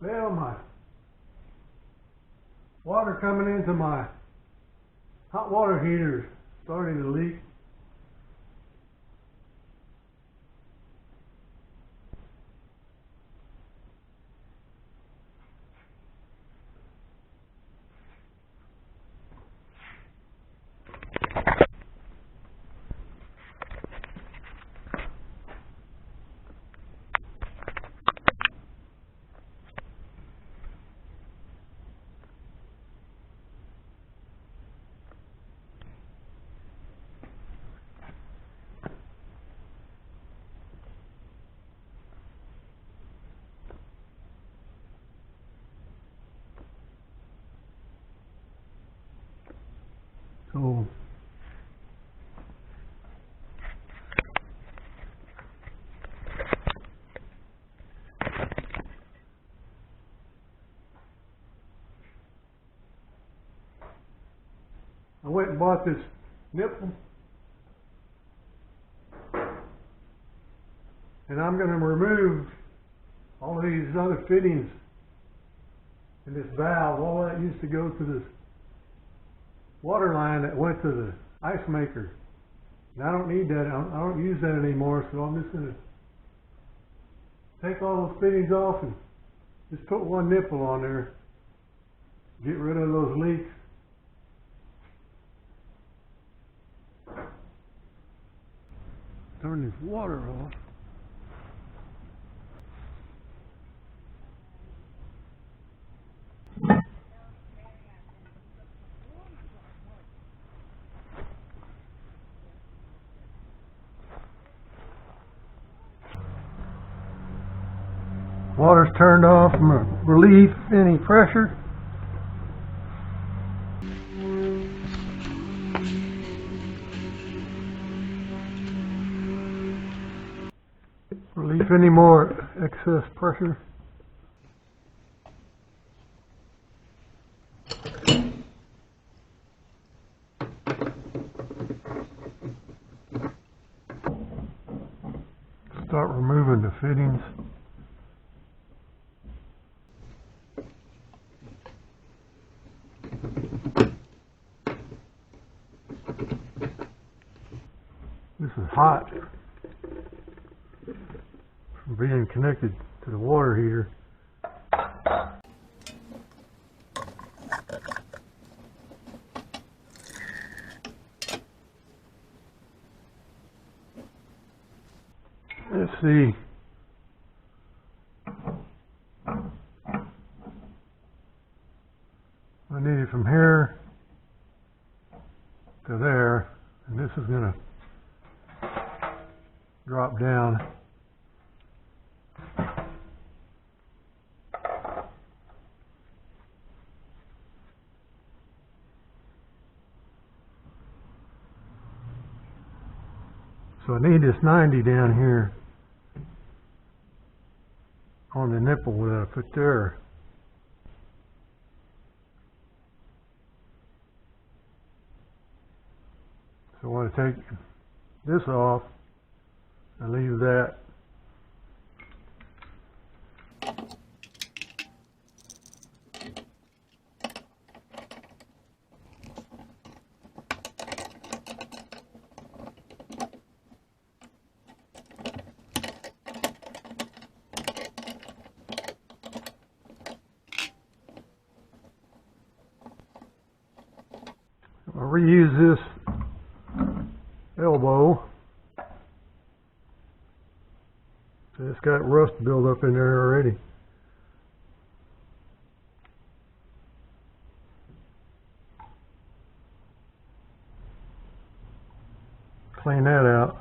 Well, my water coming into my hot water heater is starting to leak. So I went and bought this nipple, and I'm going to remove all of these other fittings and this valve. All that used to go to this water line that went to the ice maker. And I don't need that. I don't use that anymore, so I'm just going to take all those fittings off and just put one nipple on there. Get rid of those leaks. Turn this water off. Water's turned off from relieve any pressure. Relieve any more excess pressure. Start removing the fittings. This is hot from being connected to the water heater. Let's see. I need it from here to there, and this is going to drop down. So I need this 90 down here on the nipple that I put there. So I want to take this off and leave that. I'll reuse this elbow. So it's got rust built up in there already. Clean that out.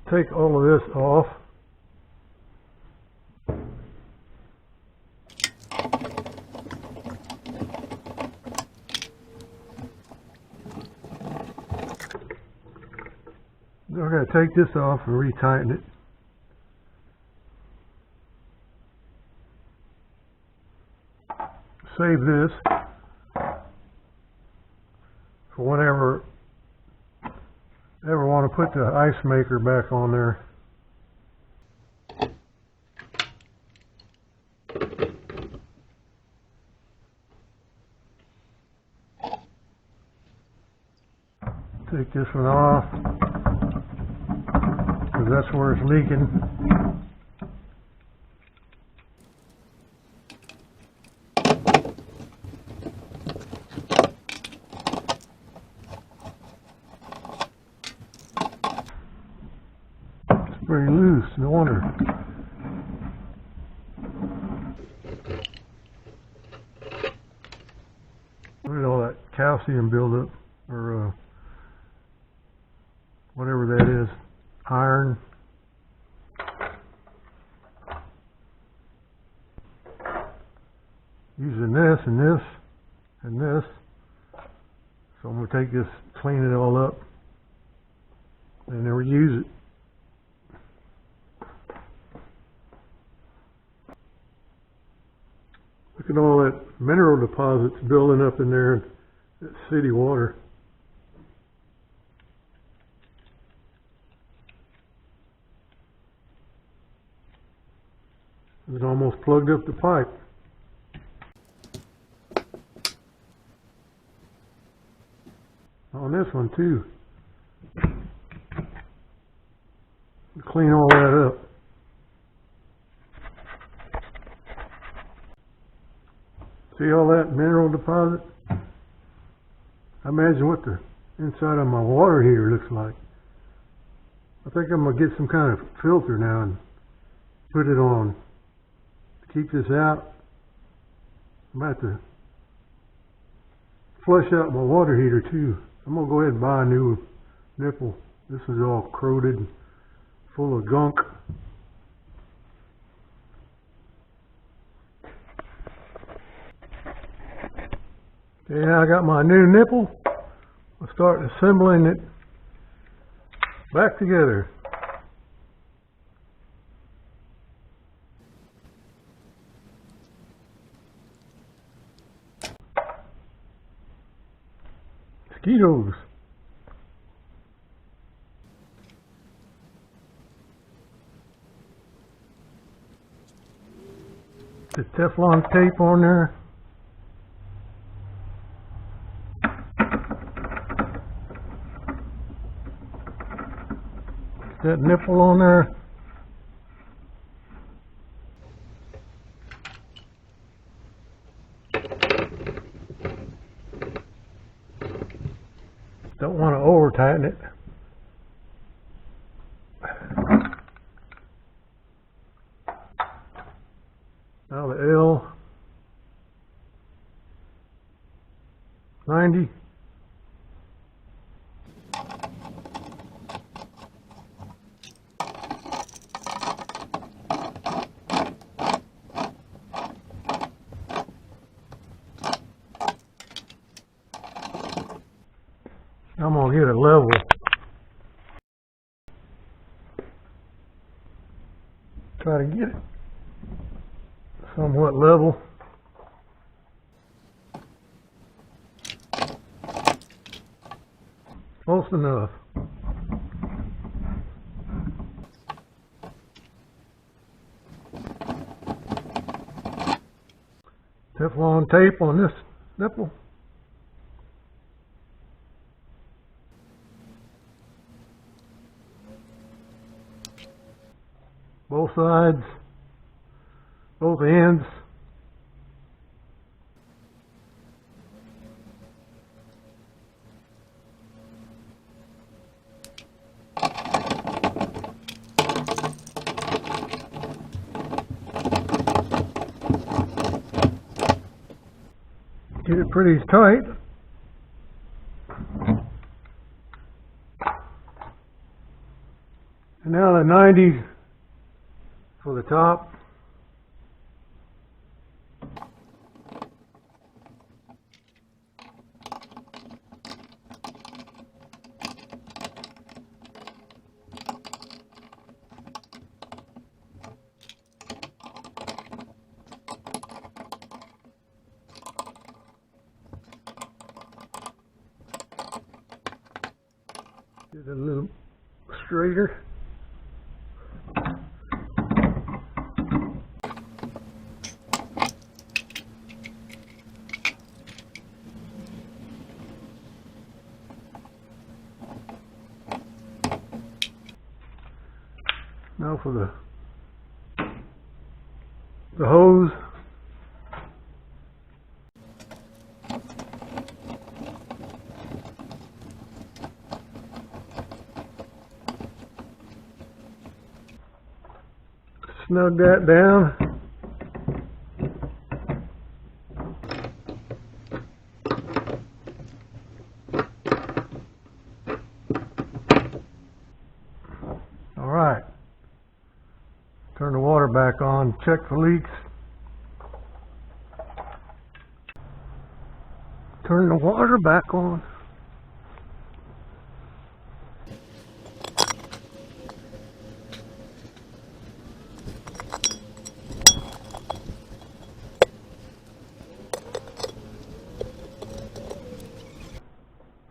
Take all of this off. We're going to take this off and retighten it. Save this for whenever ever want to put the ice maker back on there. Take this one off because that's where it's leaking. It's pretty loose, no wonder. Look at all that calcium buildup, or whatever that is, iron. Using this and this and this. So I'm going to take this, clean it all up, and never use it. Look at all that mineral deposits building up in there in that city water. It almost plugged up the pipe. On this one too. Clean all that up. See all that mineral deposit? Imagine what the inside of my water heater looks like. I think I'm going to get some kind of filter now and put it on. To keep this out, I'm going to have to flush out my water heater too. I'm going to go ahead and buy a new nipple. This is all corroded and full of gunk. Okay, now I got my new nipple. I'll start assembling it back together. Mosquitoes. The Teflon tape on there. That nipple on there. Don't want to over tighten it. Now the L90. I'm going to get a level. Try to get it somewhat level. Close enough. Teflon tape on this nipple. Both sides, both ends. Get it pretty tight. And now the 90 for the top. Get it a little straighter. Now for the hose. Snug that down. All right. Turn the water back on, check for leaks. Turn the water back on.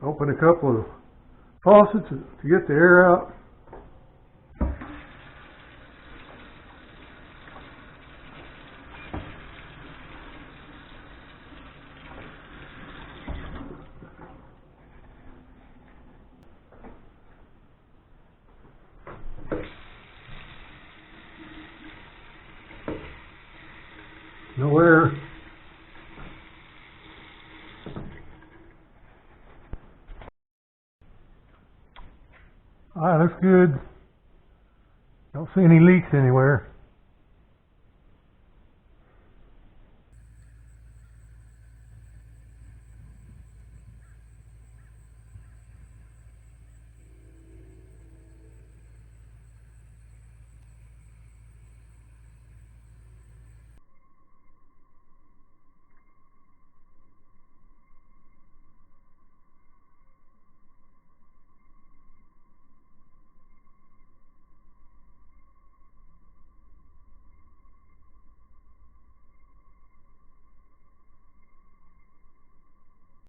Open a couple of faucets to get the air out. No air. Alright, looks good. Don't see any leaks anywhere.